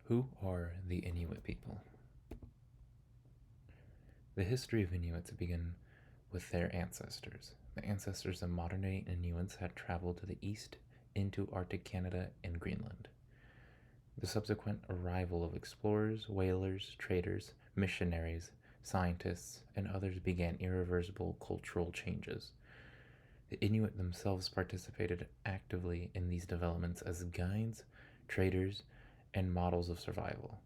Who are the Inuit people? The history of Inuits began with their ancestors. The ancestors of modern day Inuits had traveled to the east into Arctic Canada and Greenland. The subsequent arrival of explorers, whalers, traders, missionaries, scientists, and others began irreversible cultural changes. The Inuit themselves participated actively in these developments as guides, traders, and models of survival.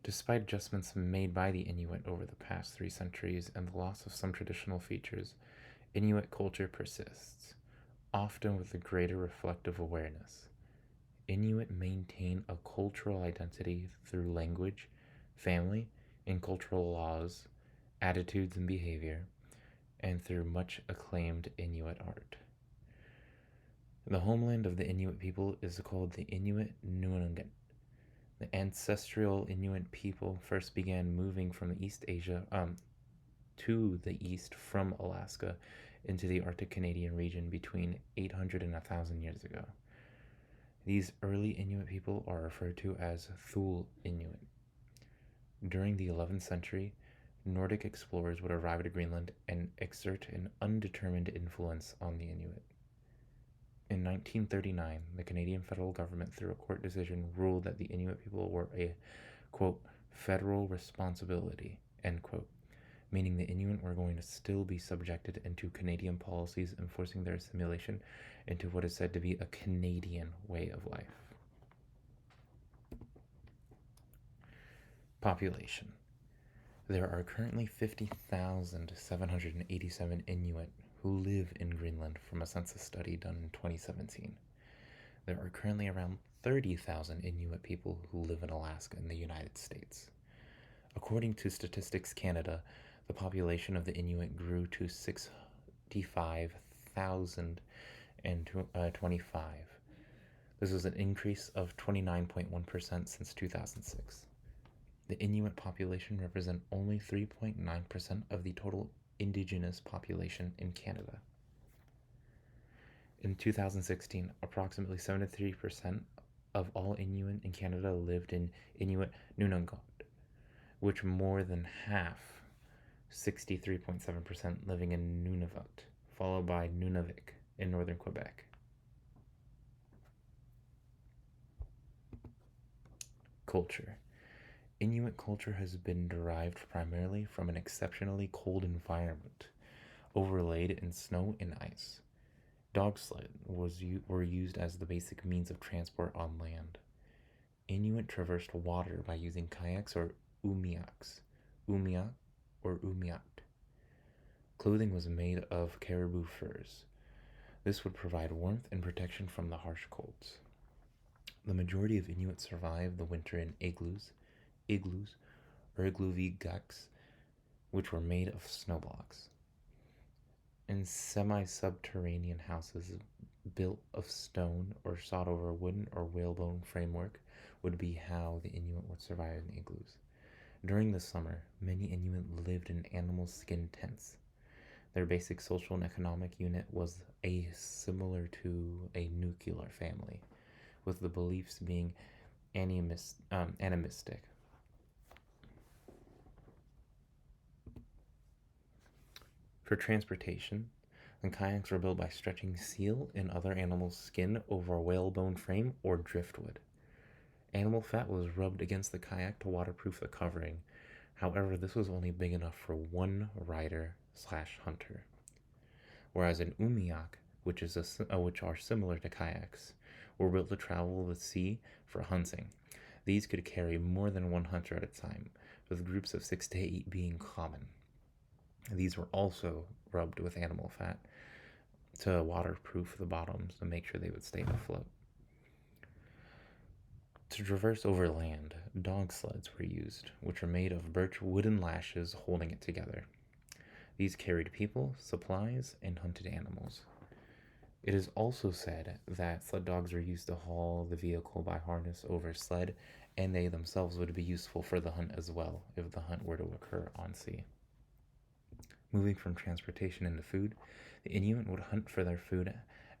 Despite adjustments made by the Inuit over the past 3 centuries and the loss of some traditional features, Inuit culture persists, often with a greater reflective awareness. Inuit maintain a cultural identity through language, family, and cultural laws, attitudes and behavior, and through much acclaimed Inuit art. The homeland of the Inuit people is called the Inuit Nunangat. The ancestral Inuit people first began moving from East Asia to the east from Alaska into the Arctic Canadian region between 800 and 1,000 years ago. These early Inuit people are referred to as Thule Inuit. During the 11th century, Nordic explorers would arrive at Greenland and exert an undetermined influence on the Inuit. In 1939, the Canadian federal government, through a court decision, ruled that the Inuit people were a, quote, federal responsibility, end quote, meaning the Inuit were going to still be subjected into Canadian policies enforcing their assimilation into what is said to be a Canadian way of life. Population. There are currently 50,787 Inuit who live in Greenland from a census study done in 2017. There are currently around 30,000 Inuit people who live in Alaska in the United States. According to Statistics Canada, the population of the Inuit grew to 65,025. This was an increase of 29.1% since 2006. The Inuit population represent only 3.9% of the total indigenous population in Canada. In 2016, approximately 73% of all Inuit in Canada lived in Inuit Nunangat, which more than half, 63.7%, living in Nunavut, followed by Nunavik in northern Quebec. Culture. Inuit culture has been derived primarily from an exceptionally cold environment, overlaid in snow and ice. Dog sled were used as the basic means of transport on land. Inuit traversed water by using kayaks or umiaks, umiak or umiat. Clothing was made of caribou furs. This would provide warmth and protection from the harsh colds. The majority of Inuit survived the winter in igloos, or igluvigaks, which were made of snow blocks. In semi-subterranean houses built of stone or sawed over wooden or whalebone framework would be how the Inuit would survive in igloos. During the summer, many Inuit lived in animal skin tents. Their basic social and economic unit was similar to a nuclear family, with the beliefs being animistic. For transportation, the kayaks were built by stretching seal and other animals' skin over a whalebone frame or driftwood. Animal fat was rubbed against the kayak to waterproof the covering. However, this was only big enough for one rider/hunter. Whereas an umiak, which are similar to kayaks, were built to travel the sea for hunting. These could carry more than one hunter at a time, with groups of 6 to 8 being common. These were also rubbed with animal fat to waterproof the bottoms to make sure they would stay afloat. To traverse over land, dog sleds were used, which were made of birch wooden lashes holding it together. These carried people, supplies, and hunted animals. It is also said that sled dogs were used to haul the vehicle by harness over sled, and they themselves would be useful for the hunt as well if the hunt were to occur on sea. Moving from transportation into food, the Inuit would hunt for their food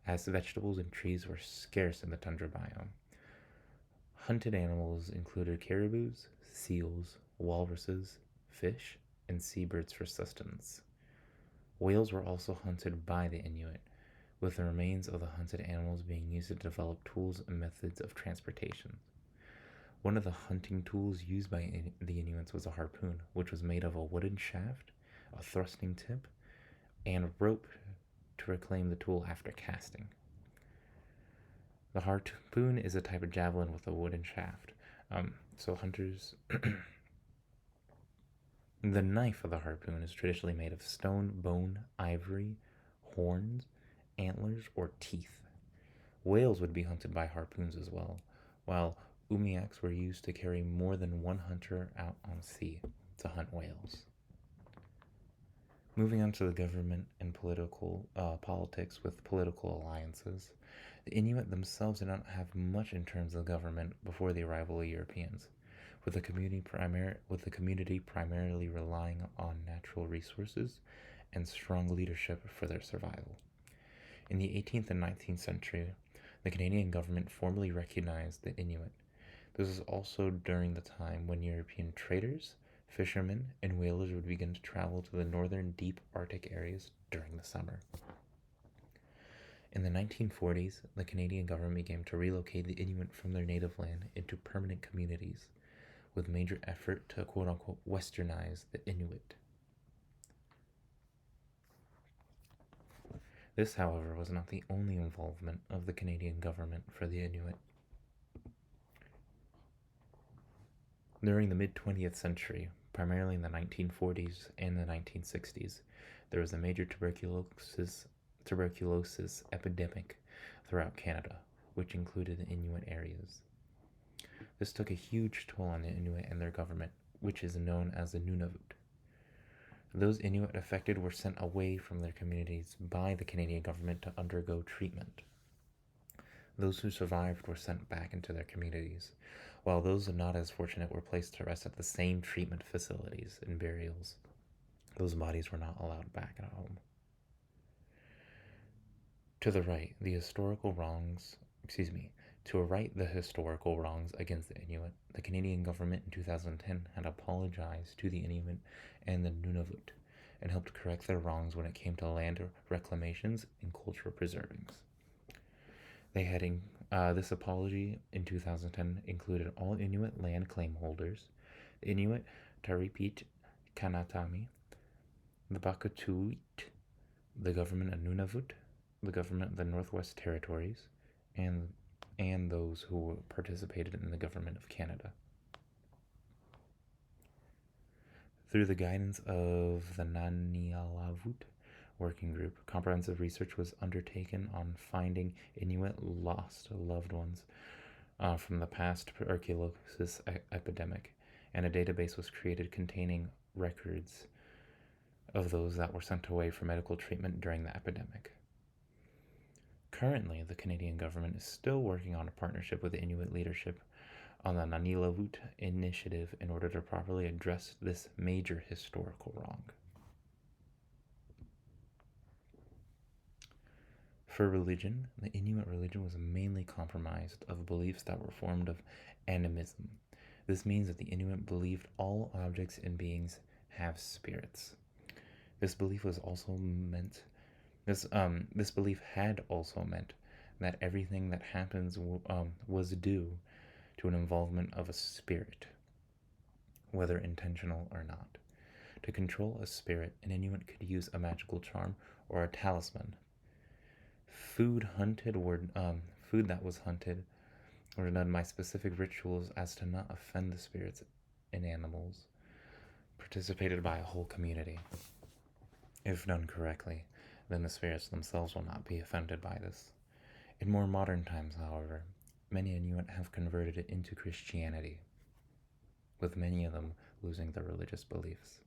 as vegetables and trees were scarce in the tundra biome. Hunted animals included caribous, seals, walruses, fish, and seabirds for sustenance. Whales were also hunted by the Inuit, with the remains of the hunted animals being used to develop tools and methods of transportation. One of the hunting tools used by the Inuits was a harpoon, which was made of a wooden shaft, a thrusting tip, and rope to reclaim the tool after casting. The harpoon is a type of javelin with a wooden shaft. So hunters, the knife of the harpoon is traditionally made of stone, bone, ivory, horns, antlers, or teeth. Whales would be hunted by harpoons as well, while umiaks were used to carry more than one hunter out on sea to hunt whales. Moving on to the government and politics with political alliances, the Inuit themselves did not have much in terms of government before the arrival of Europeans, with the community primarily relying on natural resources and strong leadership for their survival. In the 18th and 19th century, the Canadian government formally recognized the Inuit. This is also during the time when European traders, fishermen, and whalers would begin to travel to the northern deep Arctic areas during the summer. In the 1940s, the Canadian government began to relocate the Inuit from their native land into permanent communities, with major effort to quote-unquote westernize the Inuit. This, however, was not the only involvement of the Canadian government for the Inuit. During the mid-20th century, primarily in the 1940s and the 1960s, there was a major tuberculosis epidemic throughout Canada, which included the Inuit areas. This took a huge toll on the Inuit and their government, which is known as the Nunavut. Those Inuit affected were sent away from their communities by the Canadian government to undergo treatment. Those who survived were sent back into their communities, while those not as fortunate were placed to rest at the same treatment facilities and burials. Those bodies were not allowed back at home. To right the historical wrongs against the Inuit, the Canadian government in 2010 had apologized to the Inuit and the Nunavut and helped correct their wrongs when it came to land reclamations and cultural preservings. This apology in 2010 included all Inuit land claim holders, the Inuit Taripit Kanatami, the Bakatuit, the government of Nunavut, the government of the Northwest Territories, and those who participated in the government of Canada. Through the guidance of the Nanialavut working group, comprehensive research was undertaken on finding Inuit lost loved ones from the past tuberculosis epidemic, and a database was created containing records of those that were sent away for medical treatment during the epidemic. Currently, the Canadian government is still working on a partnership with the Inuit leadership on the Nanilavut initiative in order to properly address this major historical wrong. For religion, the Inuit religion was mainly comprised of beliefs that were formed of animism. This means that the Inuit believed all objects and beings have spirits. This belief had also meant that everything that happens was due to an involvement of a spirit, whether intentional or not. To control a spirit, an Inuit could use a magical charm or a talisman. Food that was hunted were done by specific rituals as to not offend the spirits and animals, participated by a whole community. If done correctly, then the spirits themselves will not be offended by this. In more modern times, however, many Inuit have converted it into Christianity, with many of them losing their religious beliefs.